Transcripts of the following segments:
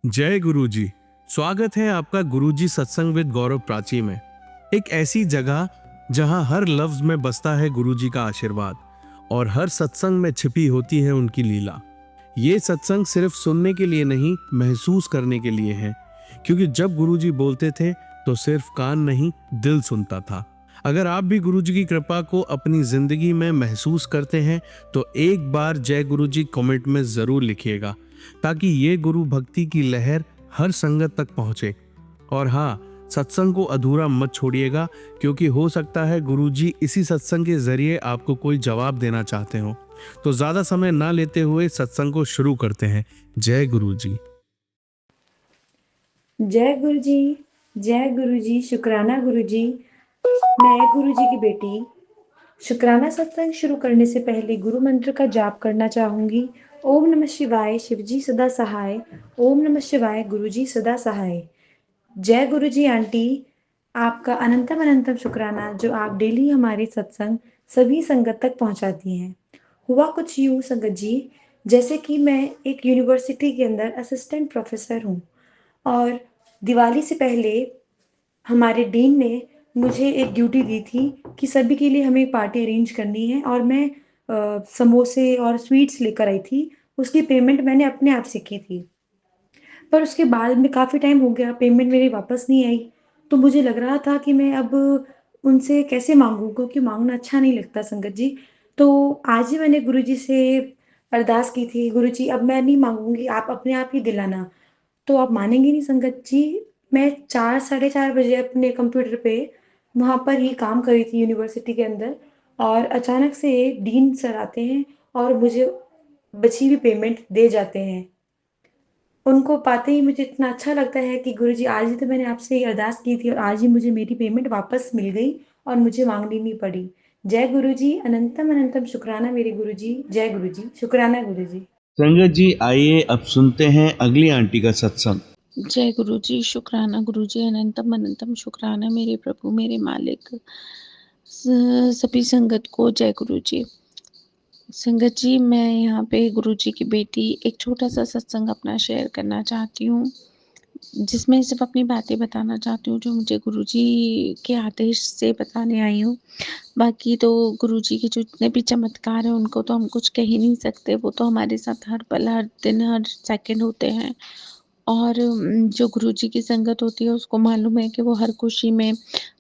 जय गुरुजी। स्वागत है आपका गुरुजी सत्संग विद गौरव प्राची में। एक ऐसी जगह जहां हर लफ्ज में बसता है गुरुजी का आशीर्वाद और हर सत्संग में छिपी होती है उनकी लीला। ये सत्संग सिर्फ सुनने के लिए नहीं, महसूस करने के लिए है, क्योंकि जब गुरुजी बोलते थे तो सिर्फ कान नहीं, दिल सुनता था। अगर आप भी गुरुजी की कृपा को अपनी जिंदगी में महसूस करते हैं तो एक बार जय गुरुजी कमेंट में जरूर लिखिएगा, ताकि ये गुरु भक्ति की लहर हर संगत तक पहुंचे। और हाँ, सत्संग को अधूरा मत छोड़िएगा, क्योंकि हो सकता है गुरुजी इसी सत्संग के जरिए आपको कोई जवाब देना चाहते हो। तो ज्यादा समय ना लेते हुए सत्संग को शुरू करते हैं। जय गुरुजी। जय गुरु जी। जय गुरु जी। शुक्राना गुरु जी। मैं गुरु जी की बेटी शुक्राना सत्संग शुरू करने से पहले गुरु मंत्र का जाप करना चाहूंगी। ओम नमः शिवाय, शिवजी सदा सहाय। ओम नमः शिवाय, गुरु जी सदा सहाय। जय गुरु जी आंटी, आपका अनंतम अनंतम शुक्राना जो आप डेली हमारे सत्संग सभी संगत तक पहुंचाती हैं। हुआ कुछ यूं संगत जी, जैसे कि मैं एक यूनिवर्सिटी के अंदर असिस्टेंट प्रोफेसर हूँ और दिवाली से पहले हमारे डीन ने मुझे एक ड्यूटी दी थी कि सभी के लिए हमें पार्टी अरेंज करनी है और मैं समोसे और स्वीट्स लेकर आई थी। उसकी पेमेंट मैंने अपने आप से की थी, पर उसके बाद में काफ़ी टाइम हो गया, पेमेंट मेरी वापस नहीं आई। तो मुझे लग रहा था कि मैं अब उनसे कैसे मांगूं, क्योंकि मांगना अच्छा नहीं लगता संगत जी। तो आज ही मैंने गुरुजी से अरदास की थी, गुरुजी अब मैं नहीं मांगूंगी, आप अपने आप ही दिलाना। तो आप मानेंगे नहीं संगत जी, मैं 4 साढ़े 4 बजे अपने कंप्यूटर पे वहाँ पर ही काम कर रही थी यूनिवर्सिटी के अंदर, और अचानक से डीन सर आते हैं और मुझे बची हुई पेमेंट दे जाते हैं। उनको पाते ही मुझे इतना अच्छा लगता है कि गुरुजी आज ही तो मैंने आपसे ये अरदास की थी और आज ही मुझे मेरी पेमेंट वापस मिल गई और मुझे मांगनी नहीं पड़ी। जय गुरुजी, अनंतम अनंतम शुक्राना मेरे गुरुजी। जय गुरुजी, शुक्राना गुरुजी। संगत जी, आइए अब सुनते हैं अगली आंटी का सत्संग। जय गुरु जी। शुक्राना गुरु जी, अनंतम अनंतम शुक्राना मेरे प्रभु मेरे मालिक। सभी संगत को जय गुरु जी। संगत जी, मैं यहाँ पे गुरु जी की बेटी एक छोटा सा सत्संग अपना शेयर करना चाहती हूँ, जिसमें सिर्फ अपनी बातें बताना चाहती हूँ जो मुझे गुरु जी के आदेश से बताने आई हूँ। बाकी तो गुरु जी के जो जितने भी चमत्कार हैं उनको तो हम कुछ कह ही नहीं सकते, वो तो हमारे साथ हर पल हर दिन हर सेकंड होते हैं। और जो गुरुजी की संगत होती है उसको मालूम है कि वो हर खुशी में,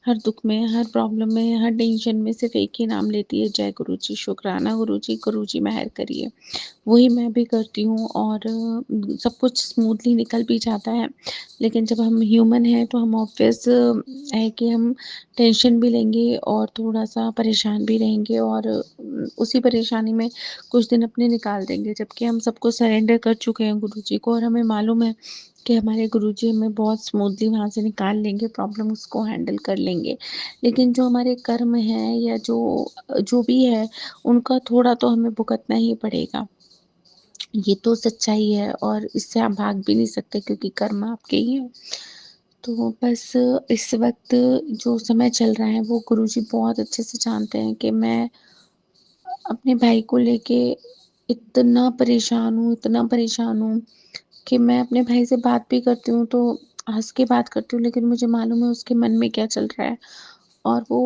हर दुख में, हर प्रॉब्लम में, हर टेंशन में सिर्फ एक ही नाम लेती है, जय गुरुजी, शुक्राना गुरुजी, गुरुजी मेहर करिए। वही मैं भी करती हूँ और सब कुछ स्मूथली निकल भी जाता है। लेकिन जब हम ह्यूमन हैं तो हम ऑब्वियस है कि हम टेंशन भी लेंगे और थोड़ा-सा परेशान भी रहेंगे और उसी परेशानी में कुछ दिन अपने निकाल देंगे। जबकि हम सब कुछ सरेंडर कर चुके हैं गुरुजी को और हमें मालूम है कि हमारे गुरुजी हमें बहुत स्मूथली वहाँ से निकाल लेंगे, प्रॉब्लम उसको हैंडल कर लेंगे। लेकिन जो हमारे कर्म हैं या जो भी है, उनका थोड़ा तो हमें भुगतना ही पड़ेगा। ये तो सच्चाई है और इससे आप भाग भी नहीं सकते क्योंकि कर्म आपके ही हैं। तो बस इस वक़्त जो समय चल रहा है वो गुरुजी बहुत अच्छे से जानते हैं कि मैं अपने भाई को लेके इतना परेशान हूँ कि मैं अपने भाई से बात भी करती हूँ तो हँस के बात करती हूँ, लेकिन मुझे मालूम है उसके मन में क्या चल रहा है और वो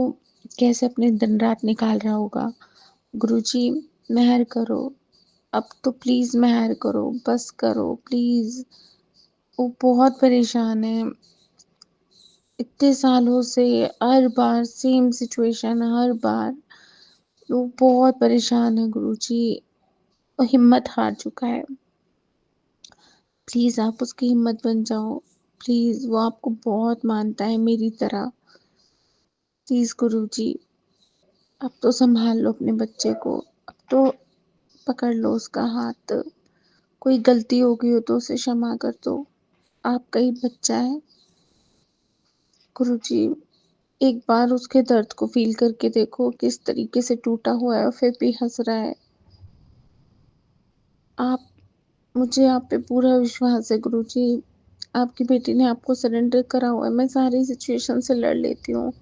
कैसे अपने दिन-रात निकाल रहा होगा। गुरुजी मेहर करो, अब तो प्लीज़ मेहर करो, बस करो प्लीज़। वो बहुत परेशान है, इतने सालों से हर बार सेम सिचुएशन हर बार। वो बहुत परेशान है गुरुजी, हिम्मत हार चुका है। प्लीज़ आप उसकी हिम्मत बन जाओ, प्लीज़ वो आपको बहुत मानता है मेरी तरह। प्लीज़ गुरुजी, अब तो सँभाल लो अपने बच्चे को, अब तो पकड़ लो उसका हाथ। कोई गलती हो गई हो तो उसे क्षमा कर दो, आपका ही बच्चा है। गुरुजी, एक बार उसके दर्द को फ़ील करके देखो, किस तरीके से टूटा हुआ है और फिर भी हँस रहा है। आप मुझे आप पे पूरा विश्वास है गुरुजी, आपकी बेटी ने आपको सरेंडर करा हुआ है, मैं सारी सिचुएशन से लड़ लेती हूँ।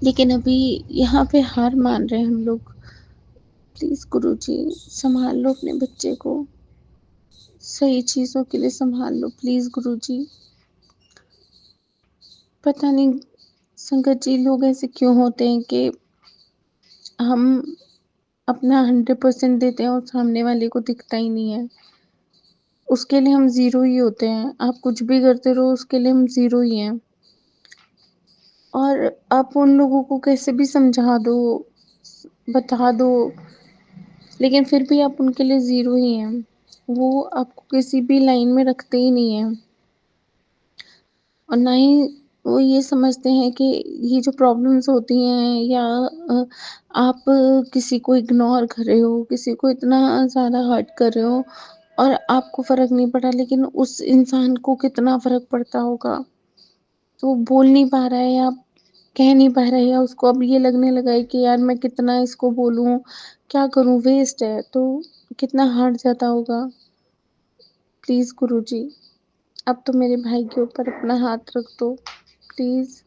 लेकिन अभी यहाँ पे हार मान रहे हैं हम लोग। प्लीज़ गुरुजी, सँभाल लो अपने बच्चे को, सही चीज़ों के लिए संभाल लो प्लीज़ गुरुजी। पता नहीं संगत जी लोग ऐसे क्यों होते हैं कि हम अपना 100% देते हैं और सामने वाले को दिखता ही नहीं है। उसके लिए हम ज़ीरो ही होते हैं। आप कुछ भी करते रहो उसके लिए हम ज़ीरो ही हैं। और आप उन लोगों को कैसे भी समझा दो, बता दो, लेकिन फिर भी आप उनके लिए ज़ीरो ही हैं। वो आपको किसी भी लाइन में रखते ही नहीं हैं। और ना ही वो ये समझते हैं कि ये जो प्रॉब्लम्स होती हैं या आप किसी को इग्नोर कर रहे हो, किसी को इतना ज़्यादा हर्ट कर रहे हो और आपको फ़र्क नहीं पड़ा, लेकिन उस इंसान को कितना फ़र्क पड़ता होगा। तो वो बोल नहीं पा रहा है या कह नहीं पा रहा है या उसको अब ये लगने लगा है कि यार मैं कितना इसको बोलूँ, क्या करूँ, वेस्ट है, तो कितना हर्ट जाता होगा। प्लीज़ गुरुजी, अब तो मेरे भाई के ऊपर अपना हाथ रख दो, प्लीज़।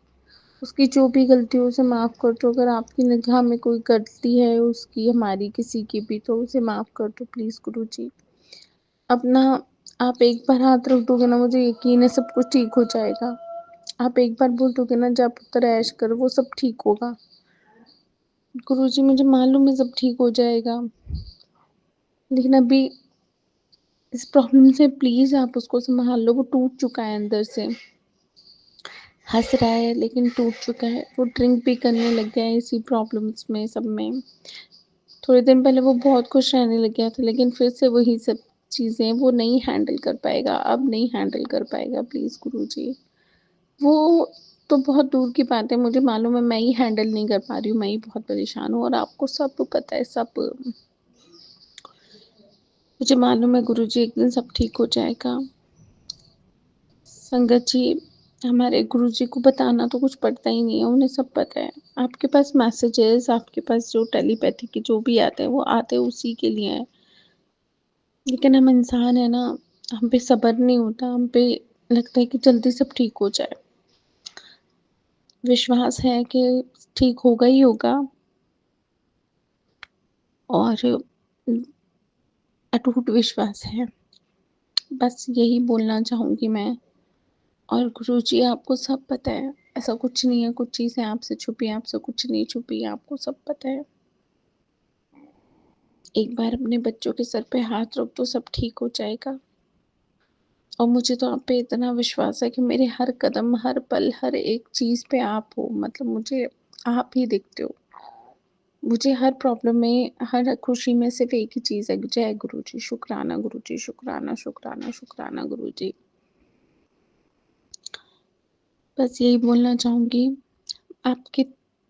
उसकी जो भी गलती हो उसे माफ़ कर दो। अगर आपकी निगाह में कोई गलती है उसकी, हमारी, किसी की भी, तो उसे माफ़ कर दो प्लीज़ गुरुजी। अब ना आप एक बार हाथ रख दोगे ना, मुझे यकीन है सब कुछ ठीक हो जाएगा। आप एक बार बोल दोगे ना, जा पुत्र ऐश कर, वो सब ठीक होगा। गुरुजी मुझे मालूम है सब ठीक हो जाएगा, लेकिन अभी इस प्रॉब्लम से प्लीज़ आप उसको सँभाल लो। वो टूट चुका है अंदर से। हँस रहा है लेकिन टूट चुका है। वो ड्रिंक भी करने लग गया है इसी प्रॉब्लम्स में, सब में। थोड़े दिन पहले वो बहुत खुश रहने लग गया था, लेकिन फिर से वही सब चीज़ें वो नहीं हैंडल कर पाएगा, अब नहीं हैंडल कर पाएगा प्लीज़ गुरुजी। वो तो बहुत दूर की बात है, मुझे मालूम है मैं ही हैंडल नहीं कर पा रही हूँ, मैं ही बहुत परेशान हूँ और आपको सब पता है, सब। मुझे मालूम है गुरुजी एक दिन सब ठीक हो जाएगा। संगत जी, हमारे गुरुजी को बताना तो कुछ पड़ता ही नहीं है, उन्हें सब पता है। आपके पास मैसेजेस, आपके पास जो टेलीपैथी के जो भी आते हैं, वो आते उसी के लिए हैं। लेकिन हम इंसान हैं ना, हम पे सब्र नहीं होता, हम पे लगता है कि जल्दी सब ठीक हो जाए। विश्वास है कि ठीक होगा ही होगा और अटूट विश्वास है। बस यही बोलना चाहूँगी मैं। और गुरुजी आपको सब पता है, ऐसा कुछ नहीं है, कुछ चीज़ें आपसे छुपी हैं, आपसे कुछ नहीं छुपी है, आपको सब पता है। एक बार अपने बच्चों के सर पे हाथ रख दो, सब ठीक हो जाएगा। और मुझे तो आप पे इतना विश्वास है कि मेरे हर कदम, हर पल, हर एक चीज़ पे आप हो, मतलब मुझे आप ही दिखते हो। मुझे हर प्रॉब्लम में, हर खुशी में सिर्फ़ एक ही चीज़ है, जय गुरुजी, शुक्राना गुरुजी, शुक्राना, शुक्राना, शुक्राना गुरुजी। बस यही बोलना चाहूँगी, आपके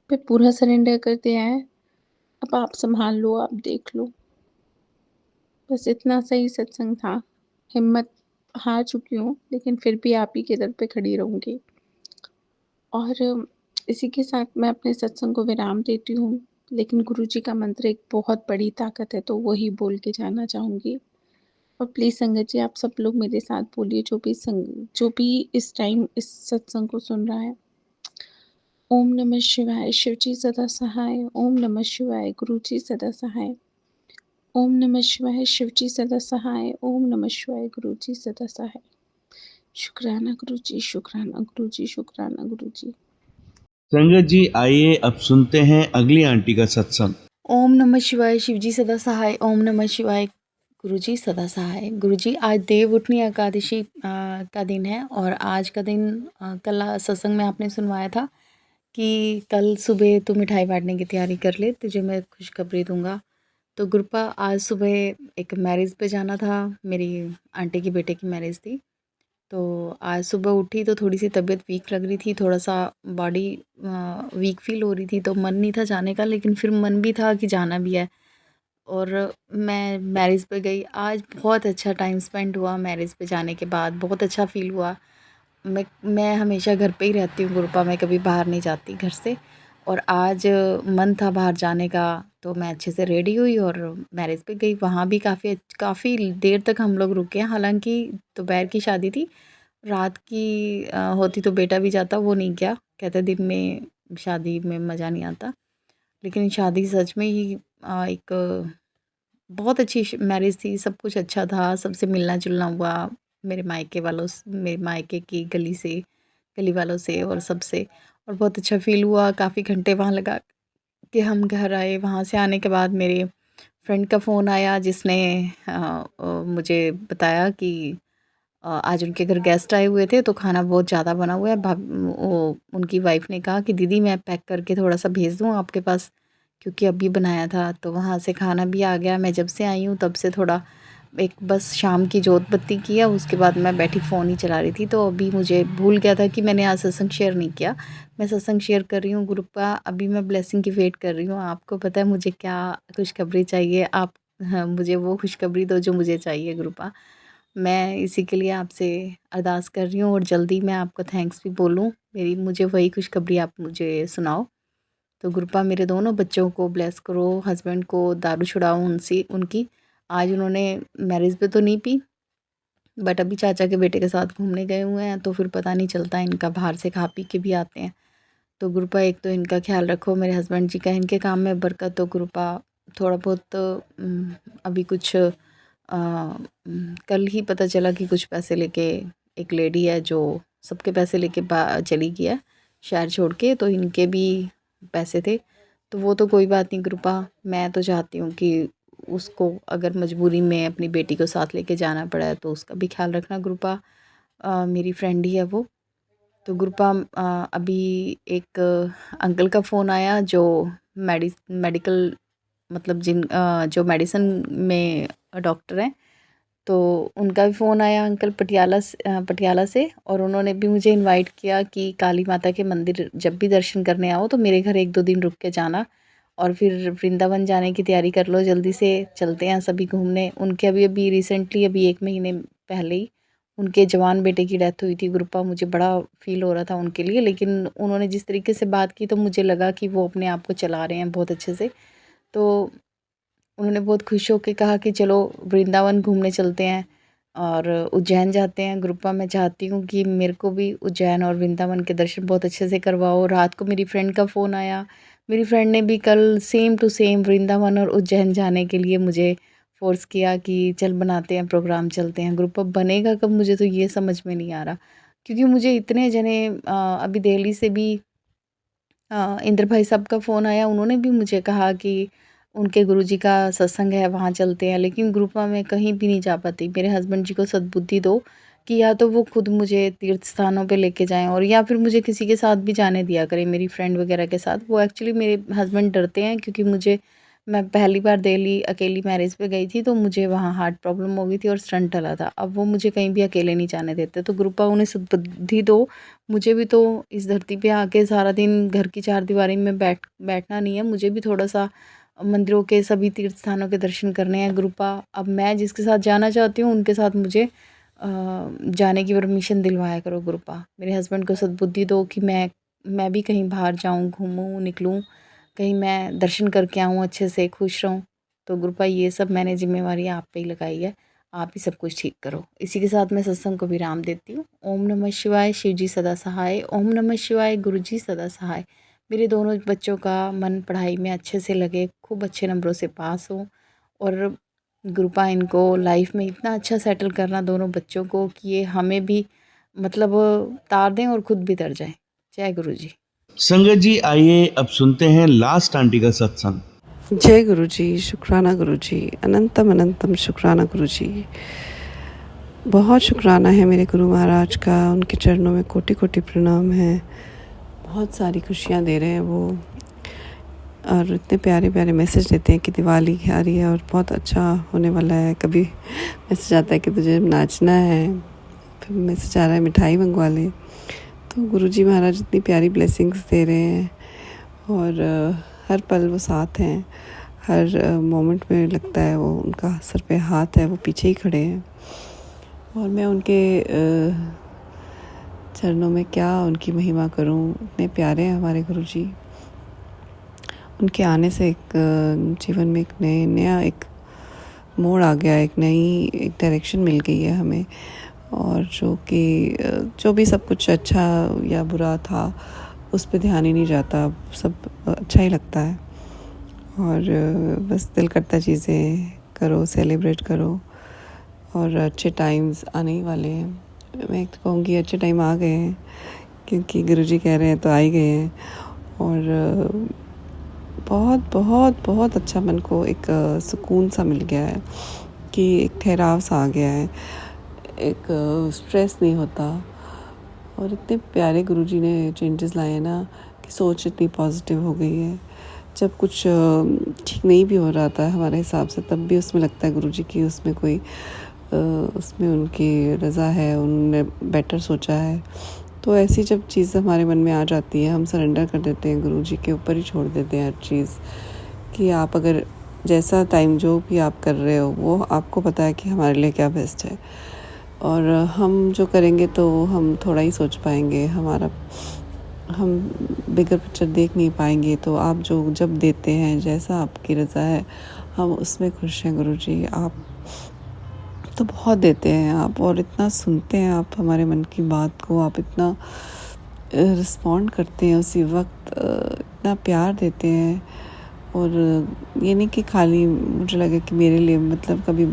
पे पूरा सरेंडर कर दिया है, अब आप सँभाल लो, आप देख लो। बस इतना सा ही सत्संग था। हिम्मत हार चुकी हूँ, लेकिन फिर भी आप ही के दर पे खड़ी रहूँगी। और इसी के साथ मैं अपने सत्संग को विराम देती हूँ, लेकिन गुरुजी का मंत्र एक बहुत बड़ी ताकत है, तो वही बोल के जाना चाहूँगी। और प्लीज़ संगत जी, आप सब लोग मेरे साथ बोलिए, जो भी इस टाइम इस सत्संग को सुन रहा है। ओम नमः शिवाय, शिवजी सदा सहाय। ओम नमः शिवाय, गुरुजी सदा सहाय। ओम नमः शिवाय, शिवजी सदा सहाय। ओम नमः शिवाय, गुरुजी सदा सहाय। शुक्राना गुरुजी, शुक्राना गुरुजी, शुक्राना गुरुजी। संगत जी, आइए अब सुनते हैं अगली आंटी का सत्संग। ओम नमः शिवाय, शिवजी सदा सहाय। ओम नमः शिवाय, गुरुजी सदा सहाय। गुरुजी, आज देव उठनी एकादशी का दिन है और आज का दिन कल सत्संग में आपने सुनवाया था कि कल सुबह तू मिठाई बांटने की तैयारी कर ले, तुझे मैं खुशखबरी दूंगा। तो गुरुपा, आज सुबह एक मैरिज पे जाना था, मेरी आंटी की बेटे की मैरिज थी। तो आज सुबह उठी तो थोड़ी सी तबीयत वीक लग रही थी, थोड़ा सा बॉडी वीक फील हो रही थी, तो मन नहीं था जाने का, लेकिन फिर मन भी था कि जाना भी है। और मैं मैरिज पे गई। आज बहुत अच्छा टाइम स्पेंड हुआ मैरिज पे जाने के बाद, बहुत अच्छा फ़ील हुआ। मैं हमेशा घर पे ही रहती हूँ गुरुपा, मैं कभी बाहर नहीं जाती घर से। और आज मन था बाहर जाने का, तो मैं अच्छे से रेडी हुई और मैरिज पे गई। वहाँ भी काफ़ी देर तक हम लोग रुके हैं, हालांकि दोपहर की शादी थी। रात की होती तो बेटा भी जाता, वो नहीं गया, कहते दिन में शादी में मज़ा नहीं आता। लेकिन शादी सच में ही एक बहुत अच्छी मैरिज थी, सब कुछ अच्छा था, सबसे मिलना-जुलना हुआ, मेरे मायके की गली वालों से और सबसे, और बहुत अच्छा फ़ील हुआ। काफ़ी घंटे वहाँ लगा के हम घर आए। वहाँ से आने के बाद मेरे फ्रेंड का फ़ोन आया, जिसने मुझे बताया कि आज उनके घर गेस्ट आए हुए थे, तो खाना बहुत ज़्यादा बना हुआ है। वो उनकी वाइफ़ ने कहा कि दीदी मैं पैक करके थोड़ा-सा भेज दूँ आपके पास, क्योंकि अभी बनाया था। तो वहाँ से खाना भी आ गया। मैं जब से आई हूँ तब से थोड़ा एक बस शाम की जोत बत्ती किया, उसके बाद मैं बैठी फ़ोन ही चला रही थी। तो अभी मुझे भूल गया था कि मैंने आज सत्संग शेयर नहीं किया। मैं सत्संग शेयर कर रही हूँ ग्रुप का। अभी मैं ब्लेसिंग की वेट कर रही हूँ। आपको पता है मुझे क्या खुशखबरी चाहिए, आप हाँ, मुझे वो खुशखबरी दो जो मुझे चाहिए गुरुपा। मैं इसी के लिए आपसे अरदास कर रही हूँ, और जल्दी मैं आपको थैंक्स भी बोलूँ। मुझे वही खुशखबरी आप मुझे सुनाओ। तो गुरुपा मेरे दोनों बच्चों को ब्लेस करो, हस्बैंड को दारू छुड़ाओ उनकी। आज उन्होंने मैरिज पे तो नहीं पी, बट अभी चाचा के बेटे के साथ घूमने गए हुए हैं, तो फिर पता नहीं चलता इनका, बाहर से खा पी के भी आते हैं। तो गुरुपा एक तो इनका ख्याल रखो, मेरे हस्बैंड जी का इनके काम में बरकत हो गुरुपा। थोड़ा बहुत अभी कुछ कल ही पता चला कि कुछ पैसे लेके एक लेडी है जो सबके पैसे लेके चली गई है शहर छोड़ के, तो इनके भी पैसे थे। तो वो तो कोई बात नहीं गुरुपा, मैं तो चाहती हूँ कि उसको अगर मजबूरी में अपनी बेटी को साथ लेके जाना पड़ा है तो उसका भी ख्याल रखना गुरुपा। मेरी फ्रेंड ही है वो। तो गुरुपा अभी एक अंकल का फ़ोन आया जो मेडिकल, मतलब जो मेडिसिन में डॉक्टर हैं, तो उनका भी फ़ोन आया अंकल पटियाला से, और उन्होंने भी मुझे इनवाइट किया कि काली माता के मंदिर जब भी दर्शन करने आओ तो मेरे घर 1-2 दिन रुक के जाना, और फिर वृंदावन जाने की तैयारी कर लो, जल्दी से चलते हैं सभी घूमने। उनके अभी रिसेंटली अभी 1 महीने पहले ही उनके जवान बेटे की डेथ हुई थी गुरुपा। मुझे बड़ा फ़ील हो रहा था उनके लिए, लेकिन उन्होंने जिस तरीके से बात की तो मुझे लगा कि वो अपने आप को चला रहे हैं बहुत अच्छे से। तो उन्होंने बहुत खुश होकर कहा कि चलो वृंदावन घूमने चलते हैं और उज्जैन जाते हैं। ग्रुपा मैं चाहती हूँ कि मेरे को भी उज्जैन और वृंदावन के दर्शन बहुत अच्छे से करवाओ। रात को मेरी फ्रेंड का फ़ोन आया, मेरी फ्रेंड ने भी कल सेम टू सेम वृंदावन और उज्जैन जाने के लिए मुझे फ़ोर्स किया कि चल बनाते हैं प्रोग्राम, चलते हैं। ग्रुप अब बनेगा कब, मुझे तो ये समझ में नहीं आ रहा, क्योंकि मुझे इतने जने अभी दिल्ली से भी इंद्र भाई साहब का फ़ोन आया, उन्होंने भी मुझे कहा कि उनके गुरुजी का सत्संग है वहाँ चलते हैं, लेकिन ग्रुप में मैं कहीं भी नहीं जा पाती। मेरे हस्बैंड जी को सद्बुद्धि दो कि या तो वो खुद मुझे तीर्थ स्थानों पे लेके जाएं, और या फिर मुझे किसी के साथ भी जाने दिया करें, मेरी फ्रेंड वगैरह के साथ। वो एक्चुअली मेरे हस्बैंड डरते हैं, क्योंकि मैं पहली बार दिल्ली अकेली मैरिज पे गई थी, तो मुझे वहाँ हार्ट प्रॉब्लम हो गई थी और स्टंट डला था। अब वो मुझे कहीं भी अकेले नहीं जाने देते। तो ग्रुपा उन्हें सद्बुद्धि दो, मुझे भी तो इस धरती पे आके सारा दिन घर की चारदीवारी में बैठना नहीं है, मुझे भी थोड़ा सा मंदिरों के सभी तीर्थ स्थानों के दर्शन करने हैं गुरुपा। अब मैं जिसके साथ जाना चाहती हूँ उनके साथ मुझे जाने की परमिशन दिलवाया करो गुरुपा। मेरे हस्बैंड को सद्बुद्धि दो कि मैं भी कहीं बाहर जाऊँ, घूमूँ, निकलूँ, कहीं मैं दर्शन करके आऊँ, अच्छे से खुश रहूँ। तो गुरुपा ये सब मैंने जिम्मेवारी आप पे ही लगाई है, आप ही सब कुछ ठीक करो। इसी के साथ मैं सत्संग को विराम देती हूँ। ओम नमः शिवाय, शिव जी सदा सहाय। ओम नमः शिवाय, गुरु जी सदा सहाय। मेरे दोनों बच्चों का मन पढ़ाई में अच्छे से लगे, खूब अच्छे नंबरों से पास हो, और गुरुपा इनको लाइफ में इतना अच्छा सेटल करना दोनों बच्चों को कि ये हमें भी मतलब तार दें और खुद भी तर जाएं। जय गुरु जी। संगत जी, आइए अब सुनते हैं लास्ट आंटी का सत्संग। जय गुरु जी, शुक्राना गुरु जी, अनंतम अनंतम शुक्राना गुरु जी। बहुत शुक्राना है मेरे गुरु महाराज का, उनके चरणों में कोटि कोटि प्रणाम है। बहुत सारी खुशियाँ दे रहे हैं वो, और इतने प्यारे प्यारे मैसेज देते हैं कि दिवाली आ रही है और बहुत अच्छा होने वाला है। कभी मैसेज आता है कि तुझे नाचना है, फिर मैसेज आ रहा है मिठाई मंगवा ले। तो गुरु जी महाराज इतनी प्यारी ब्लेसिंग्स दे रहे हैं, और हर पल वो साथ हैं, हर मोमेंट में लगता है वो उनका सर पे हाथ है, वो पीछे ही खड़े हैं। और मैं उनके चरणों में क्या उनकी महिमा करूं, इतने प्यारे हैं हमारे गुरुजी। उनके आने से एक जीवन में एक नया एक मोड़ आ गया, एक डायरेक्शन मिल गई है हमें, और जो भी सब कुछ अच्छा या बुरा था उस पे ध्यान ही नहीं जाता, सब अच्छा ही लगता है, और बस दिल करता चीज़ें करो, सेलिब्रेट करो और अच्छे टाइम्स आने ही वाले हैं। मैं तो कहूँगी अच्छे टाइम आ गए हैं, क्योंकि गुरुजी कह रहे हैं तो आ ही गए हैं। और बहुत बहुत बहुत अच्छा मन को एक सुकून सा मिल गया है कि एक ठहराव सा आ गया है, एक स्ट्रेस नहीं होता। और इतने प्यारे गुरुजी ने चेंजेस लाए हैं ना कि सोच इतनी पॉजिटिव हो गई है। जब कुछ ठीक नहीं भी हो रहा था हमारे हिसाब से, तब भी उसमें लगता है गुरुजी की उसमें कोई उसमें उनकी रज़ा है, उन्होंने बेटर सोचा है। तो ऐसी जब चीज़ हमारे मन में आ जाती है, हम सरेंडर कर देते हैं, गुरुजी के ऊपर ही छोड़ देते हैं हर चीज़, कि आप अगर जैसा टाइम जो भी आप कर रहे हो वो आपको पता है कि हमारे लिए क्या बेस्ट है। और हम जो करेंगे तो हम थोड़ा ही सोच पाएंगे, हम बिगर पिक्चर देख नहीं पाएंगे। तो आप जो जब देते हैं, जैसा आपकी रज़ा है, हम उसमें खुश हैं गुरुजी। आप तो बहुत देते हैं आप, और इतना सुनते हैं आप हमारे मन की बात को, आप इतना रिस्पॉन्ड करते हैं उसी वक्त, इतना प्यार देते हैं। और ये नहीं कि खाली मुझे लगे कि मेरे लिए, मतलब कभी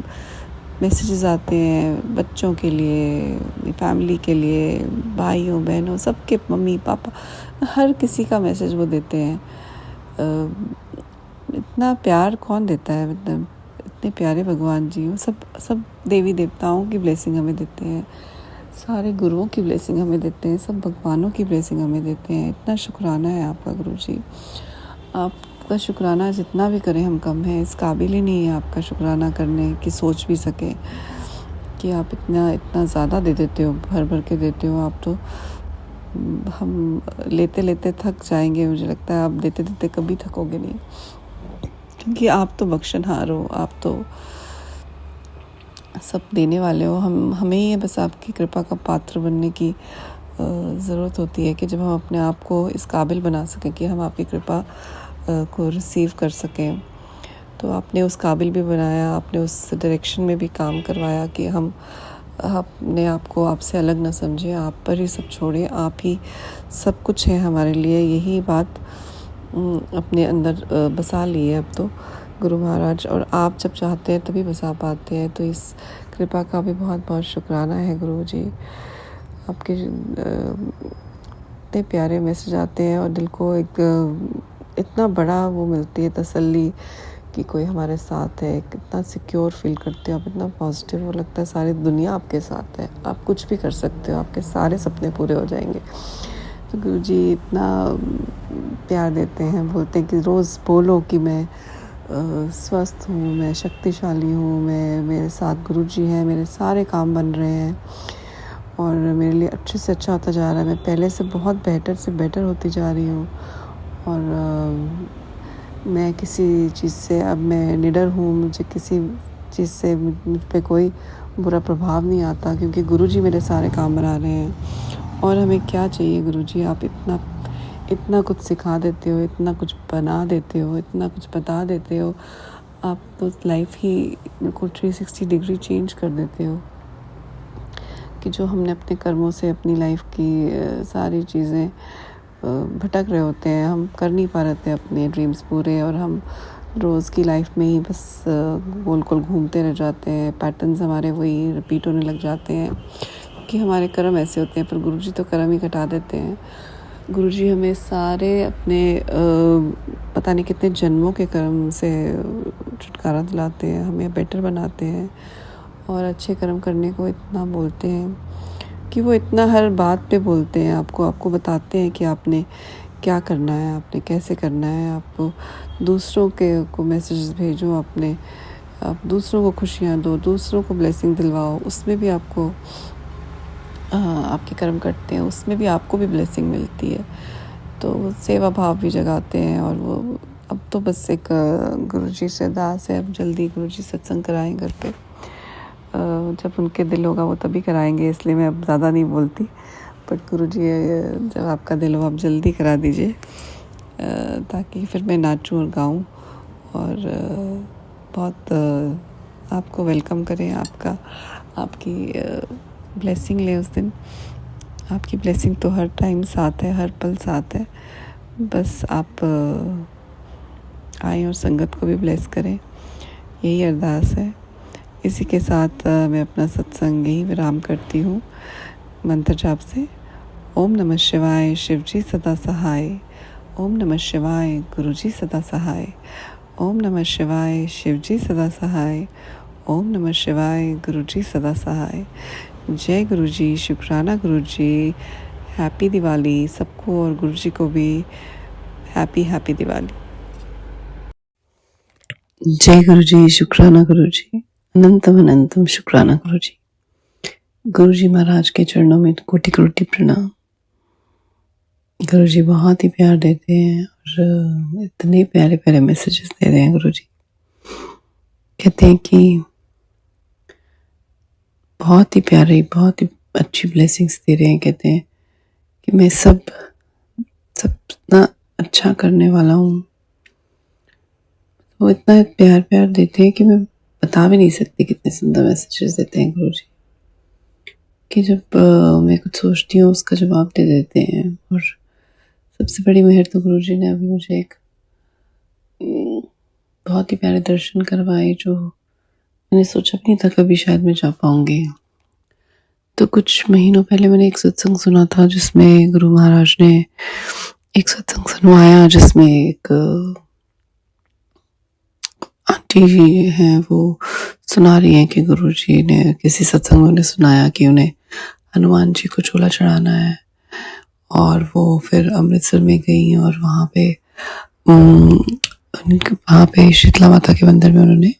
मैसेजेस आते हैं बच्चों के लिए, फैमिली के लिए, भाइयों बहनों सबके, मम्मी पापा, हर किसी का मैसेज वो देते हैं। इतना प्यार कौन देता है, मतलब इतने प्यारे भगवान जी, वो सब देवी देवताओं की ब्लेसिंग हमें देते हैं, सारे गुरुओं की ब्लेसिंग हमें देते हैं, सब भगवानों की ब्लेसिंग हमें देते हैं। इतना शुक्राना है आपका गुरुजी। आपका शुक्राना जितना भी करें हम कम है, इस काबिल ही नहीं है आपका शुक्राना करने की सोच भी सके, कि आप इतना ज़्यादा दे देते हो, भर भर के देते हो। आप तो हम लेते लेते थक जाएंगे, मुझे लगता है आप देते देते कभी थकोगे नहीं, क्योंकि आप तो बख्शनहार हो, आप तो सब देने वाले हो। हमें ही बस आपकी कृपा का पात्र बनने की ज़रूरत होती है, कि जब हम अपने आप को इस काबिल बना सकें कि हम आपकी कृपा को रिसीव कर सकें। तो आपने उस काबिल भी बनाया, आपने उस डायरेक्शन में भी काम करवाया कि हम अपने आप को आपसे अलग ना समझें, आप पर ही सब छोड़ें, आप ही सब कुछ है हमारे लिए। यही बात अपने अंदर बसा ली है अब तो गुरु महाराज, और आप जब चाहते हैं तभी बसा पाते हैं। तो इस कृपा का भी बहुत बहुत शुक्राना है गुरु जी। आपके इतने प्यारे मैसेज आते हैं और दिल को एक इतना बड़ा वो मिलती है तसल्ली कि कोई हमारे साथ है, कितना सिक्योर फील करते हो आप, इतना पॉजिटिव, वो लगता है सारी दुनिया आपके साथ है, आप कुछ भी कर सकते हो, आपके सारे सपने पूरे हो जाएंगे। तो गुरुजी इतना प्यार देते हैं, बोलते हैं कि रोज़ बोलो कि मैं स्वस्थ हूँ, मैं शक्तिशाली हूँ, मेरे साथ गुरुजी हैं, मेरे सारे काम बन रहे हैं और मेरे लिए अच्छे से अच्छा होता जा रहा है, मैं पहले से बहुत बेटर से बेटर होती जा रही हूँ। और मैं किसी चीज़ से अब मैं निडर हूँ, मुझे किसी चीज़ से मुझ पे कोई बुरा प्रभाव नहीं आता, क्योंकि गुरुजी मेरे सारे काम बना रहे हैं। और हमें क्या चाहिए गुरुजी, आप इतना कुछ सिखा देते हो, इतना कुछ बना देते हो, इतना कुछ बता देते हो, आप तो लाइफ ही बिल्कुल 360 डिग्री चेंज कर देते हो, कि जो हमने अपने कर्मों से अपनी लाइफ की सारी चीज़ें भटक रहे होते हैं, हम कर नहीं पा रहे थे अपने ड्रीम्स पूरे, और हम रोज़ की लाइफ में ही बस गोल गोल घूमते रह जाते हैं, पैटर्न्स हमारे वही रिपीट होने लग जाते हैं, कि हमारे कर्म ऐसे होते हैं। पर गुरुजी तो कर्म ही घटा देते हैं। गुरुजी हमें सारे अपने पता नहीं कितने जन्मों के कर्म से छुटकारा दिलाते हैं, हमें बेटर बनाते हैं और अच्छे कर्म करने को इतना बोलते हैं कि वो इतना हर बात पे बोलते हैं, आपको बताते हैं कि आपने क्या करना है, आपने कैसे करना है, आपको दूसरों को मैसेजेस भेजो, आप दूसरों को खुशियाँ दो, दूसरों को ब्लेसिंग दिलवाओ, उसमें भी आपको आपके कर्म करते हैं, उसमें भी आपको भी ब्लेसिंग मिलती है। तो वो सेवा भाव भी जगाते हैं। और वो अब तो बस एक गुरुजी से अरदास है, अब जल्दी गुरुजी सत्संग कराएं घर पे, जब उनके दिल होगा वो तभी कराएंगे, इसलिए मैं अब ज़्यादा नहीं बोलती। बट गुरुजी जब आपका दिल हो आप जल्दी करा दीजिए, ताकि फिर मैं नाचूं और गाऊं और बहुत आपको वेलकम करें, आपकी ब्लेसिंग ले उस दिन। आपकी ब्लेसिंग तो हर टाइम साथ है, हर पल साथ है, बस आप आए और संगत को भी ब्लेस करें। यही अरदास है। इसी के साथ मैं अपना सत्संग यही विराम करती हूँ मंत्र जाप से। ओम नमः शिवाय, शिवजी सदा सहाय। ओम नमः शिवाय, गुरुजी सदा सहाय। ओम नमः शिवाय, शिवजी सदा सहाय। ओम नमः शिवाय, गुरुजी सदा सहाय। जय गुरुजी, शुक्राना गुरुजी। हैप्पी दिवाली सबको और गुरुजी को भी हैप्पी दिवाली। जय गुरुजी, शुक्राना गुरुजी। अनंतम अनंतम शुक्राना गुरुजी। गुरुजी महाराज के चरणों में कोटि कोटि प्रणाम। गुरुजी बहुत ही प्यार देते हैं और इतने प्यारे प्यारे मैसेजेस दे रहे हैं। गुरुजी कहते हैं कि बहुत ही प्यारे, बहुत ही अच्छी ब्लेसिंग्स दे रहे हैं। कहते हैं कि मैं सब इतना अच्छा करने वाला हूँ। वो इतना प्यार प्यार देते हैं कि मैं बता भी नहीं सकती कितने सुंदर मैसेजेस देते हैं गुरुजी, कि जब मैं कुछ सोचती हूँ उसका जवाब दे देते हैं। और सबसे बड़ी मेहर तो गुरुजी ने अभी मुझे एक बहुत ही प्यारे दर्शन करवाए जो मैंने सोचा भी नहीं था कभी शायद मैं जा पाऊंगी। तो कुछ महीनों पहले मैंने एक सत्संग सुना था जिसमें गुरु महाराज ने एक सत्संग सुनवाया, जिसमें एक आंटी जी हैं, वो सुना रही हैं कि गुरुजी ने किसी सत्संग में उन्हें सुनाया कि उन्हें हनुमान जी को चोला चढ़ाना है। और वो फिर अमृतसर में गई और वहाँ पे शीतला माता के मंदिर में उन्होंने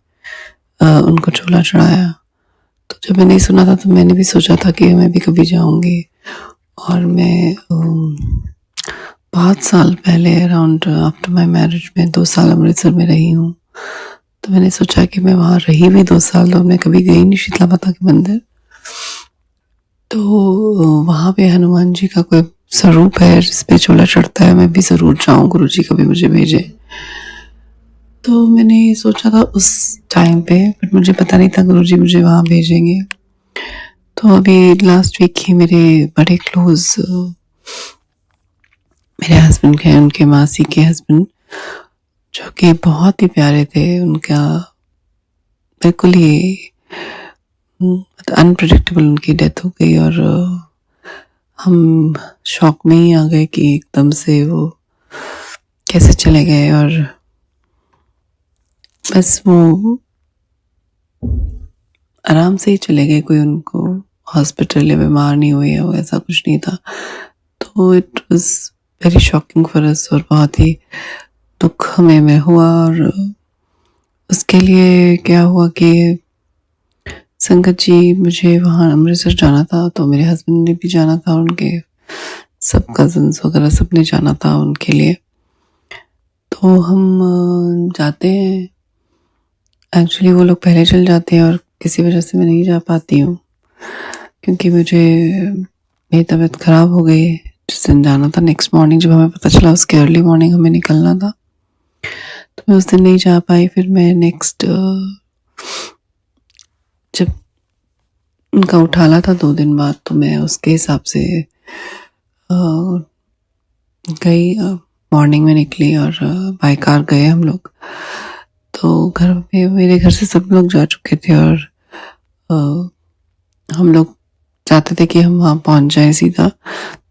उनको चोला चढ़ाया। तो जब मैंने सुना था तो मैंने भी सोचा था कि मैं भी कभी जाऊंगी। और मैं बहुत साल पहले अराउंड आफ्टर माय मैरिज में 2 साल अमृतसर में रही हूँ। तो मैंने सोचा कि मैं वहाँ रही भी 2 साल, तो मैं कभी गई नहीं शीतला माता के मंदिर। तो वहाँ पे हनुमान जी का कोई स्वरूप है जिस पे चोला चढ़ता है, मैं भी ज़रूर जाऊँ, गुरुजी कभी मुझे भेजे। तो मैंने सोचा था उस टाइम पे, बट मुझे पता नहीं था गुरुजी मुझे वहाँ भेजेंगे। तो अभी लास्ट वीक ही मेरे बड़े क्लोज मेरे हस्बैंड के, उनके मासी के हस्बैंड, जो कि बहुत ही प्यारे थे, उनका बिल्कुल ही अनप्रेडिक्टेबल उनकी डेथ हो गई। और हम शॉक में ही आ गए कि एकदम से वो कैसे चले गए। और बस वो आराम से ही चले गए, कोई उनको हॉस्पिटल या बीमार नहीं हुए या ऐसा कुछ नहीं था। तो it was very shocking for us और बहुत ही दुख हमें में हुआ। और उसके लिए क्या हुआ कि संगत जी, मुझे वहाँ अमृतसर जाना था, तो मेरे हस्बैंड ने भी जाना था, उनके सब कजन्स वगैरह सब ने जाना था उनके लिए। तो हम जाते हैं, एक्चुअली वो लोग पहले चल जाते हैं और किसी वजह से मैं नहीं जा पाती हूँ क्योंकि मेरी तबीयत ख़राब हो गई जिस दिन जाना था। नेक्स्ट मॉर्निंग जब हमें पता चला, उसके अर्ली मॉर्निंग हमें निकलना था, तो मैं उस दिन नहीं जा पाई। फिर मैं नेक्स्ट जब उनका उठाला था 2 दिन बाद, तो मैं उसके हिसाब से गई, मॉर्निंग में निकली और बाय कार गए हम लोग। तो घर में मेरे घर से सब लोग जा चुके थे और हम लोग चाहते थे कि हम वहाँ पहुँच जाएं सीधा।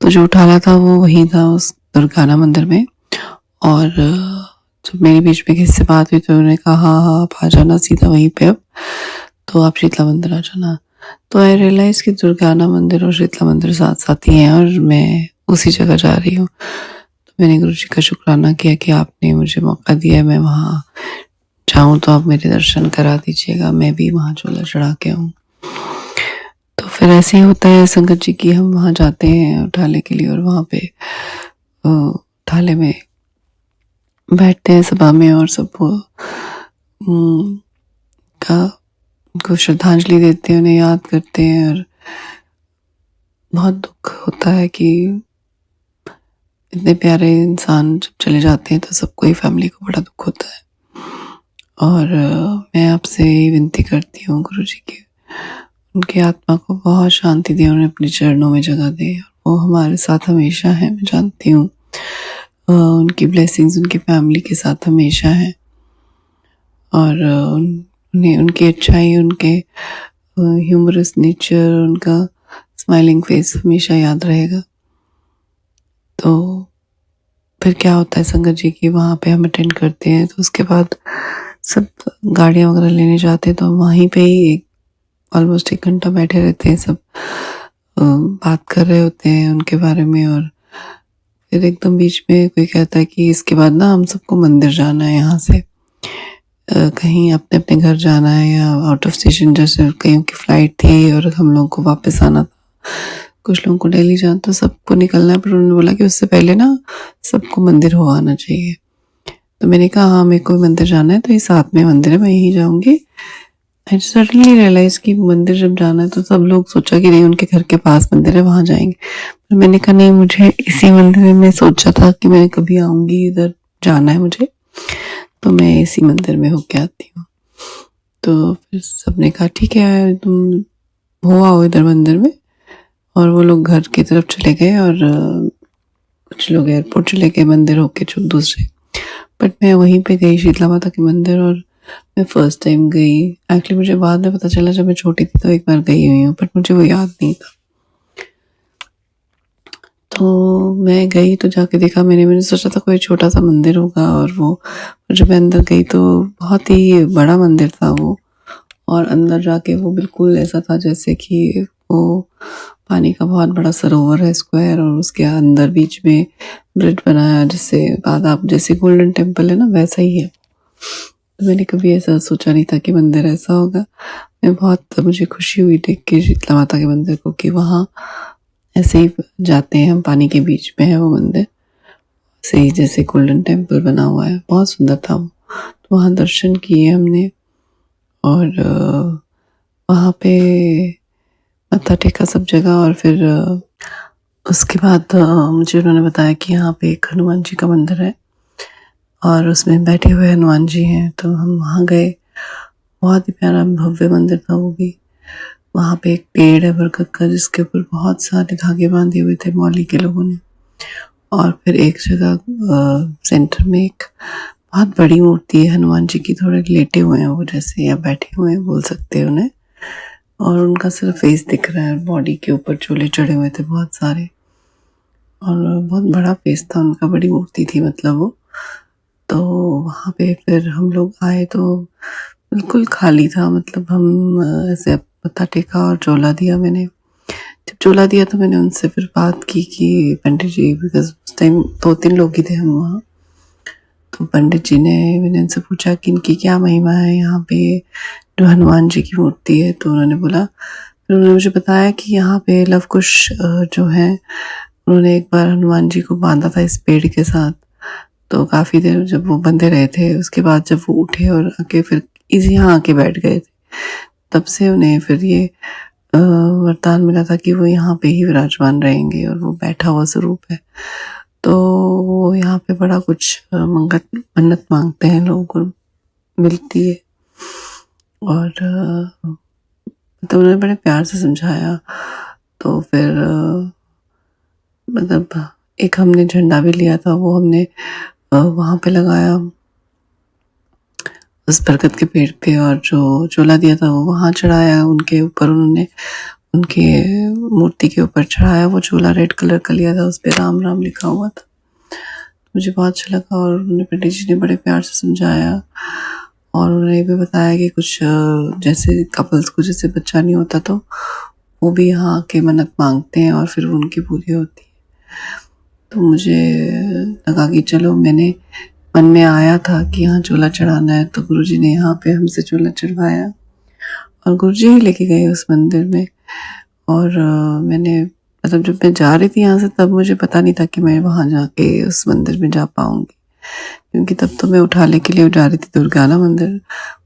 तो जो उठाला था वो वहीं था, उस दुर्गाना मंदिर में। और जब मेरी बीच में किसी से बात हुई तो उन्होंने कहा हाँ आप आ जाना सीधा वहीं पे, अब तो आप शीतला मंदिर आ जाना। तो आई रियलाइज कि दुर्गाना मंदिर और शीतला मंदिर साथ साथ ही हैं और मैं उसी जगह जा रही हूँ। तो मैंने गुरुजी का शुक्राना किया कि आपने मुझे मौका दिया, मैं वहाँ जाऊँ तो आप मेरे दर्शन करा दीजिएगा, मैं भी वहाँ चोला चढ़ा के आऊँ। तो फिर ऐसे ही होता है संगत जी की, हम वहाँ जाते हैं उठाले के लिए और वहाँ पे उठाले में बैठते हैं सभा में और सबको को श्रद्धांजलि देते हैं, उन्हें याद करते हैं। और बहुत दुख होता है कि इतने प्यारे इंसान जब चले जाते हैं तो सबको ही, फैमिली को बड़ा दुख होता है। और मैं आपसे विनती करती हूँ गुरुजी की उनकी आत्मा को बहुत शांति दे, उन्हें अपने चरणों में जगह दे। वो हमारे साथ हमेशा है, मैं जानती हूँ उनकी ब्लेसिंग्स उनकी फैमिली के साथ हमेशा है। और उन्हें उनकी अच्छाई, उनके ह्यूमरस नेचर, उनका स्माइलिंग फेस हमेशा याद रहेगा। तो फिर क्या होता है संगत जी कि वहाँ पे हम अटेंड करते हैं, तो उसके बाद सब गाड़ियाँ वगैरह लेने जाते हैं, तो वहीं पे ही ऑलमोस्ट 1 घंटा बैठे रहते हैं, सब बात कर रहे होते हैं उनके बारे में। और फिर एकदम बीच में कोई कहता है कि इसके बाद ना हम सबको मंदिर जाना है, यहाँ से कहीं अपने अपने घर जाना है या आउट ऑफ स्टेशन, जैसे कहीं की फ्लाइट थी और हम लोगों को वापस आना था, कुछ लोगों को दिल्ली जाना, तो सबको निकलना है। पर उन्होंने बोला कि उससे पहले ना सबको मंदिर हो आना चाहिए। तो मैंने कहा हाँ, मेरे को मंदिर जाना है, तो ये साथ में मंदिर है, मैं यहीं जाऊँगी। आई सडनली रियलाइज कि मंदिर जब जाना है तो सब लोग सोचा कि नहीं उनके घर के पास मंदिर है, वहाँ जाएंगे। पर मैंने कहा नहीं, मुझे इसी मंदिर में सोचा था कि मैं कभी आऊँगी, इधर जाना है मुझे, तो मैं इसी मंदिर में होके आती हूँ। तो फिर सबने कहा ठीक है, तुम हो आओ इधर मंदिर में। और वो लोग घर की तरफ चले गए और कुछ लोग एयरपोर्ट चले गए मंदिर होके जो दूसरे। बट मैं वहीं पे गई शीतला माता के मंदिर, और मैं फर्स्ट टाइम गई। एक्चुअली मुझे बाद में पता चला, जब मैं छोटी थी तो एक बार गई हुई हूँ, बट मुझे वो याद नहीं था। तो मैं गई तो जाके देखा, मैंने सोचा था कोई छोटा सा मंदिर होगा, और वो जब मैं अंदर गई तो बहुत ही बड़ा मंदिर था वो। और अंदर जाके वो बिल्कुल ऐसा था जैसे कि वो पानी का बहुत बड़ा सरोवर है, स्क्वायर, और उसके अंदर बीच में ब्रिज बनाया, जिससे बादाम जैसे गोल्डन टेम्पल है ना, वैसा ही है। तो मैंने कभी ऐसा सोचा नहीं था कि मंदिर ऐसा होगा। मुझे खुशी हुई देख के शीतला माता के मंदिर को, कि वहाँ ऐसे ही जाते हैं हम, पानी के बीच में है वो मंदिर, सही जैसे गोल्डन टेम्पल बना हुआ है, बहुत सुंदर था वो। तो वहाँ दर्शन किए हमने, और वहाँ पे मत्था टेका सब जगह। और फिर उसके बाद मुझे उन्होंने बताया कि यहाँ पे एक हनुमान जी का मंदिर है, और उसमें बैठे हुए हनुमान जी हैं। तो हम वहाँ गए, बहुत ही प्यारा भव्य मंदिर था वो भी। वहाँ पे एक पेड़ है बरगद का, जिसके ऊपर बहुत सारे धागे बांधे हुए थे मौली के लोगों ने। और फिर एक जगह सेंटर में एक बहुत बड़ी मूर्ति है हनुमान जी की, थोड़े लेटे हुए हैं वो जैसे, या बैठे हुए हैं बोल सकते हैं उन्हें, और उनका सिर्फ फेस दिख रहा है, बॉडी के ऊपर चोले चढ़े हुए थे बहुत सारे, और बहुत बड़ा फेस था उनका, बड़ी मूर्ति थी मतलब वो। तो वहाँ पे फिर हम लोग आए तो बिल्कुल खाली था, मतलब हम ऐसे मत्था टेका और चोला दिया मैंने। जब चोला दिया तो मैंने उनसे फिर बात की कि पंडित जी, बिकॉज उस टाइम 2-3 लोग ही थे हम वहाँ। तो पंडित जी ने, मैंने उनसे पूछा कि इनकी क्या महिमा है यहाँ पे, जो हनुमान जी की मूर्ति है। तो उन्होंने बोला, फिर उन्होंने मुझे बताया कि यहाँ पे लव कुश जो है, उन्होंने एक बार हनुमान जी को बांधा था इस पेड़ के साथ। तो काफ़ी देर जब वो बंधे रहे थे, उसके बाद जब वो उठे और आके फिर यहाँ आके बैठ गए थे, तब से उन्हें फिर ये वरदान मिला था कि वो यहाँ पे ही विराजमान रहेंगे, और वो बैठा हुआ स्वरूप है। तो वो यहाँ पे बड़ा कुछ मन्नत मांगते हैं लोगों को, मिलती है। और तो उन्होंने बड़े प्यार से समझाया। तो फिर मतलब एक हमने झंडा भी लिया था, वो हमने वहाँ पे लगाया उस बरगद के पेड़ पे, और जो चोला दिया था वो वहाँ चढ़ाया उनके ऊपर, उन्होंने उनके मूर्ति के ऊपर चढ़ाया। वो चोला रेड कलर का लिया था, उस पर राम राम लिखा हुआ था। मुझे बहुत अच्छा लगा, और उन्होंने पंडित जी ने बड़े प्यार से समझाया, और उन्होंने ये भी बताया कि कुछ जैसे कपल्स को जैसे बच्चा नहीं होता तो वो भी यहाँ आके मन्नत मांगते हैं और फिर वो उनकी पूरी होती है। तो मुझे लगा कि चलो, मैंने मन में आया था कि यहाँ चोला चढ़ाना है, तो गुरुजी ने यहाँ पे हमसे चोला चढ़वाया, और गुरुजी ही लेके गए उस मंदिर में। और मैंने मतलब जब मैं जा रही थी यहाँ से, तब मुझे पता नहीं था कि मैं वहाँ जाके उस मंदिर में जा पाऊँगी, क्योंकि तब तो मैं उठाने के लिए जा रही थी दुर्गाना मंदिर,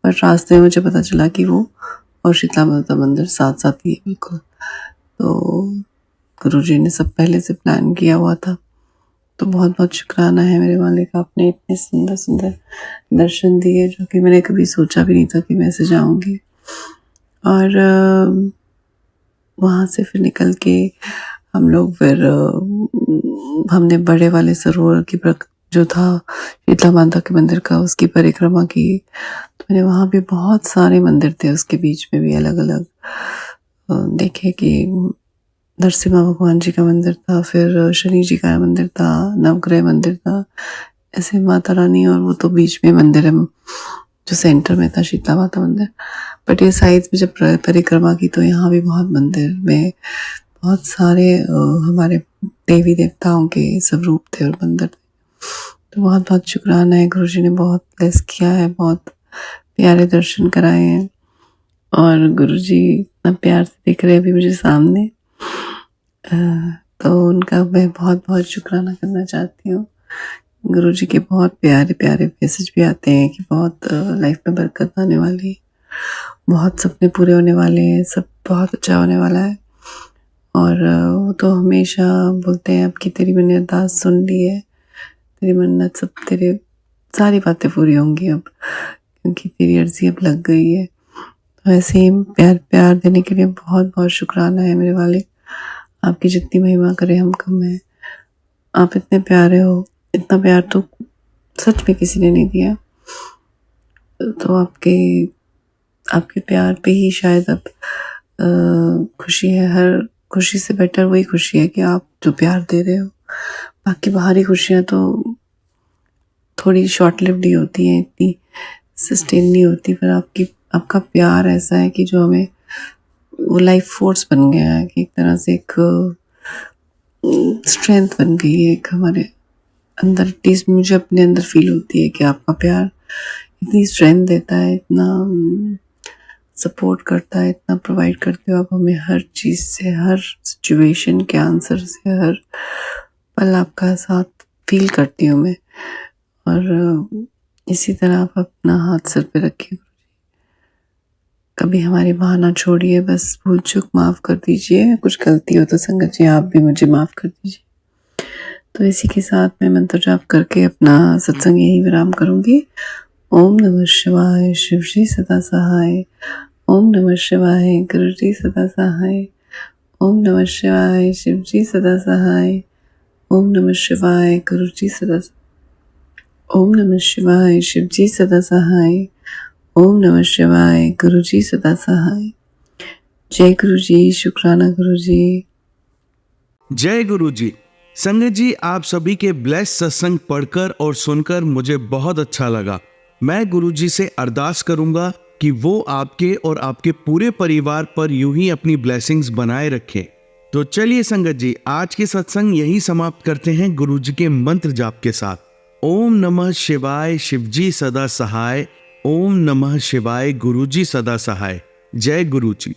पर रास्ते में मुझे पता चला कि वो और शीतला माता मंदिर साथ साथ ही है बिल्कुल। तो गुरुजी ने सब पहले से प्लान किया हुआ था। तो बहुत बहुत शुक्राना है मेरे मालिक, आपने इतने सुंदर सुंदर दर्शन दिए, जो कि मैंने कभी सोचा भी नहीं था कि मैं ऐसे जाऊँगी। और वहाँ से फिर निकल के हम लोग फिर हमने बड़े वाले सरोवर की जो था शीतला माता के मंदिर का, उसकी परिक्रमा की। तो मैंने वहाँ भी बहुत सारे मंदिर थे, उसके बीच में भी अलग अलग देखे कि नरसिम्हा भगवान जी का मंदिर था, फिर शनि जी का मंदिर था, नवग्रह मंदिर था, ऐसे माता रानी, और वो तो बीच में मंदिर है जो सेंटर में था, शीतला माता मंदिर। बट ये साइड में जब परिक्रमा की तो यहाँ भी बहुत मंदिर में बहुत सारे हमारे देवी देवताओं के सब रूप थे और मंदिर थे। तो बहुत बहुत शुक्राना है, गुरु जी ने बहुत ब्लेस किया है, बहुत प्यारे दर्शन कराए हैं, और गुरु जी इतना प्यार से दिख रहे हैं अभी मुझे सामने। तो उनका मैं बहुत बहुत शुक्राना करना चाहती हूँ। गुरु जी के बहुत प्यारे प्यारे मैसेज भी आते हैं कि बहुत लाइफ में बरकत आने वाली है, बहुत सपने पूरे होने वाले हैं, सब बहुत अच्छा होने वाला है। और वो तो हमेशा बोलते हैं अब कि तेरी मैंने अरदास सुन ली है, तेरी मन्नत सब, तेरे सारी बातें पूरी होंगी अब, क्योंकि तेरी अर्जी अब लग गई है। तो ऐसे ही प्यार देने के लिए बहुत बहुत शुक्राना है मेरे वाले। आपकी जितनी महिमा करें हम कम है। आप इतने प्यारे हो, इतना प्यार तो सच में किसी ने नहीं दिया। तो आपके प्यार पे ही शायद अब खुशी है। हर खुशी से बेटर वही खुशी है कि आप जो प्यार दे रहे हो। बाकी बाहरी खुशियाँ तो थोड़ी शॉर्ट लिव्ड ही होती हैं, इतनी सस्टेन नहीं होती, पर आपका प्यार ऐसा है कि जो हमें वो लाइफ फोर्स बन गया है, कि एक तरह से एक स्ट्रेंथ बन गई है एक हमारे अंदर। एटलीस्ट मुझे अपने अंदर फील होती है कि आपका प्यार इतनी स्ट्रेंथ देता है, इतना सपोर्ट करता है, इतना प्रोवाइड करते हो आप हमें हर चीज़ से, हर सिचुएशन के आंसर से, हर पल आपका साथ फील करती हूँ मैं। और इसी तरह आप अपना हाथ सिर पे रखिए, कभी हमारी बहाना छोड़िए, बस भूल चूक माफ़ कर दीजिए, कुछ गलती हो तो संगत जी आप भी मुझे माफ़ कर दीजिए। तो इसी के साथ मैं मंत्र जाप करके अपना सत्संग यही विराम करूँगी। ओम नमः शिवाय, शिव जी सदा सहाय। ओम नमः शिवाय, गुरु जी सदा सहाय। ओम नमः शिवाय, शिव जी सदा सहाय। ओम नमः शिवाय, गुरु जी सदा। ओम नमः शिवाय, शिव जी सदा सहाय। ओम नमः शिवाय, गुरु जी सदा सहाय। जय गुरु जी, शुक्राना गुरु जी। जय गुरु जी। संगत जी, आप सभी के ब्लेस सत्संग पढ़कर और सुनकर मुझे बहुत अच्छा लगा। मैं गुरु जी से अरदास करूंगा कि वो आपके और आपके पूरे परिवार पर यूं ही अपनी ब्लेसिंग्स बनाए रखें। तो चलिए संगत जी, आज के सत्संग यही समाप्त करते हैं गुरु जी के मंत्र जाप के साथ। ओम नमः शिवाय, शिव जी सदा सहाय। ओम नमः शिवाय, गुरु जी सदा सहाय। जय गुरु जी।